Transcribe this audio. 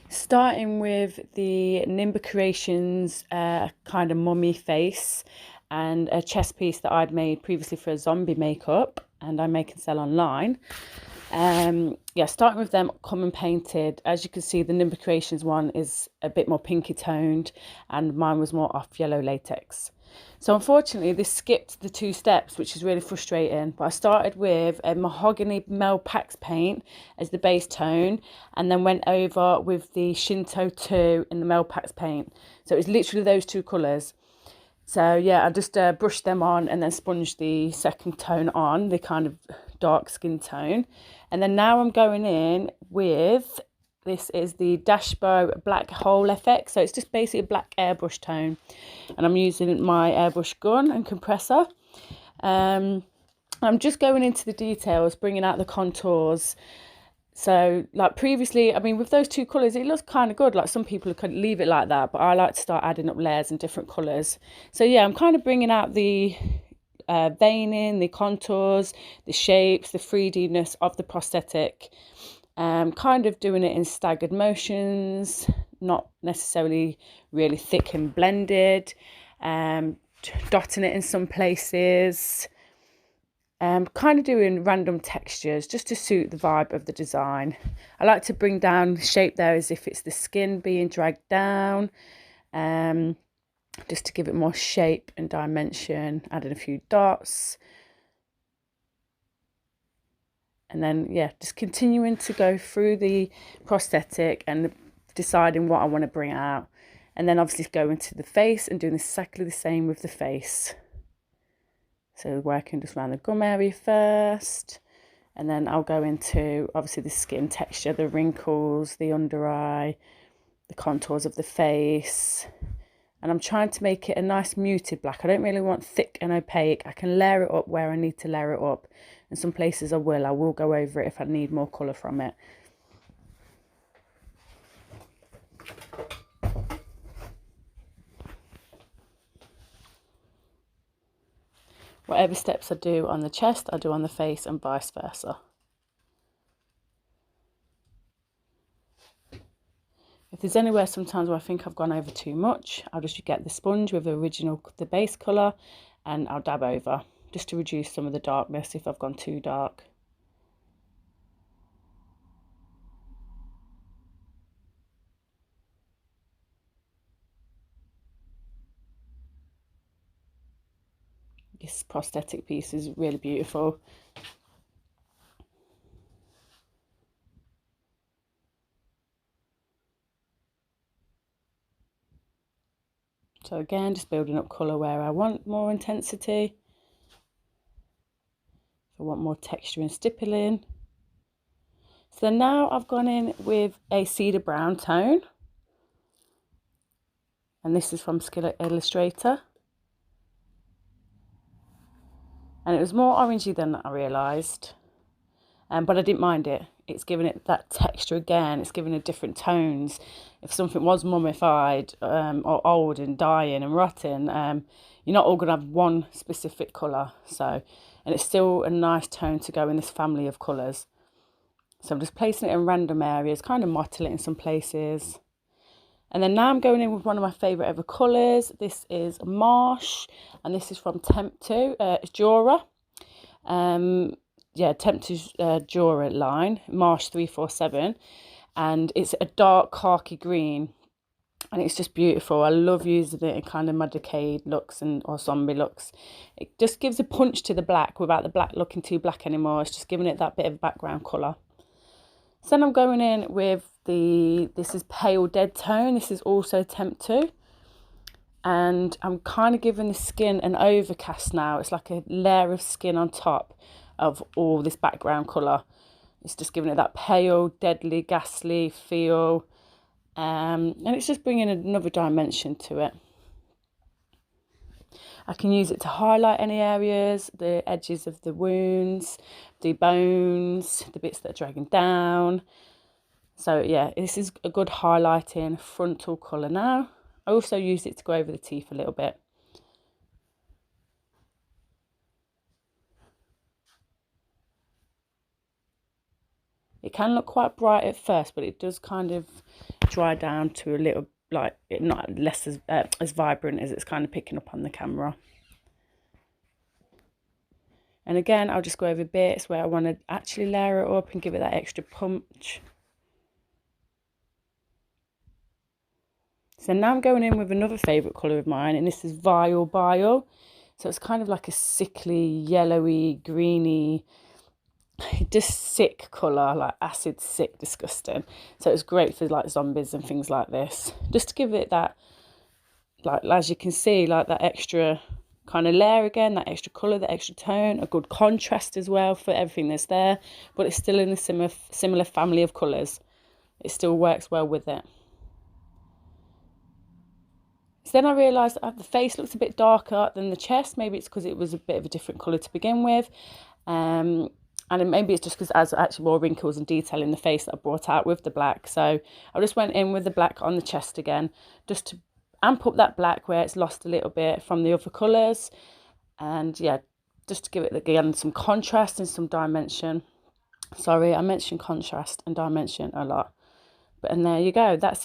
Starting with the Nimba Creations kind of mummy face and a chest piece that I'd made previously for a zombie makeup and I make and sell online. Yeah, starting with them, common painted. As you can see, the Nimba Creations one is a bit more pinky toned and mine was more off yellow latex. So unfortunately, this skipped the 2 steps, which is really frustrating. But I started with a mahogany Mel Pax paint as the base tone, and then went over with the Shinto 2 in the Mel Pax paint. So it was literally those 2 colours. So yeah, I just brushed them on and then sponged the second tone on, the kind of dark skin tone. And then now I'm going in with, this is the Dashbow Black Hole FX. So it's just basically a black airbrush tone. And I'm using my airbrush gun and compressor. I'm just going into the details, bringing out the contours. So like previously, I mean, with those 2 colours, it looks kind of good. Like some people could leave it like that, but I like to start adding up layers and different colours. So yeah, I'm kind of bringing out the veining, the contours, the shapes, the 3D-ness of the prosthetic. Kind of doing it in staggered motions, not necessarily really thick and blended. Dotting it in some places. Kind of doing random textures just to suit the vibe of the design. I like to bring down the shape there as if it's the skin being dragged down, just to give it more shape and dimension, adding a few dots. And then, yeah, just continuing to go through the prosthetic and deciding what I want to bring out. And then obviously going to the face and doing exactly the same with the face. So working just around the gum area first, and then I'll go into obviously the skin texture, the wrinkles, the under eye, the contours of the face. And I'm trying to make it a nice muted black. I don't really want thick and opaque. I can layer it up where I need to layer it up. And some places I will go over it if I need more colour from it. Whatever steps I do on the chest, I do on the face and vice versa. If there's anywhere sometimes where I think I've gone over too much, I'll just get the sponge with the base colour and I'll dab over just to reduce some of the darkness if I've gone too dark. This prosthetic piece is really beautiful. So again, just building up colour where I want more intensity. If I want more texture and stippling. So now I've gone in with a cedar brown tone. And this is from Skillet Illustrator. And it was more orangey than I realised. But I didn't mind it. It's giving it that texture again. It's giving it different tones. If something was mummified or old and dying and rotting, you're not all going to have one specific colour. So, and it's still a nice tone to go in this family of colours. So I'm just placing it in random areas, kind of mottling it in some places. And then now I'm going in with one of my favourite ever colours. This is Marsh, and this is from Temp 2. It's Jura. Yeah, Temp 2 Jura line, Marsh 347. And it's a dark khaki green. And it's just beautiful. I love using it in kind of my decayed looks or zombie looks. It just gives a punch to the black without the black looking too black anymore. It's just giving it that bit of background colour. So then I'm going in with this is Pale Dead Tone. This is also Temp 2. And I'm kind of giving the skin an overcast now. It's like a layer of skin on top of all this background colour. It's just giving it that pale, deadly, ghastly feel. And it's just bringing another dimension to it. I can use it to highlight any areas, the edges of the wounds, the bones, the bits that are dragging down. So yeah, this is a good highlighting frontal colour now. I also use it to go over the teeth a little bit. It can look quite bright at first, but it does kind of dry down to a little, like, it not less as vibrant as it's kind of picking up on the camera. And again, I'll just go over bits where I want to actually layer it up and give it that extra punch. So now I'm going in with another favourite colour of mine, and this is Vile Bile. So it's kind of like a sickly, yellowy, greeny, just sick colour, like acid, sick, disgusting. So it's great for like zombies and things like this. Just to give it that, like, as you can see, like that extra kind of layer again, that extra colour, that extra tone, a good contrast as well for everything that's there, but it's still in a similar family of colours. It still works well with it. So then I realised that the face looks a bit darker than the chest. Maybe it's because it was a bit of a different colour to begin with. And maybe it's just because there's actually more wrinkles and detail in the face that I brought out with the black. So I just went in with the black on the chest again, just to amp up that black where it's lost a little bit from the other colours. And yeah, just to give it again some contrast and some dimension. Sorry, I mentioned contrast and dimension a lot. And there you go, that's it.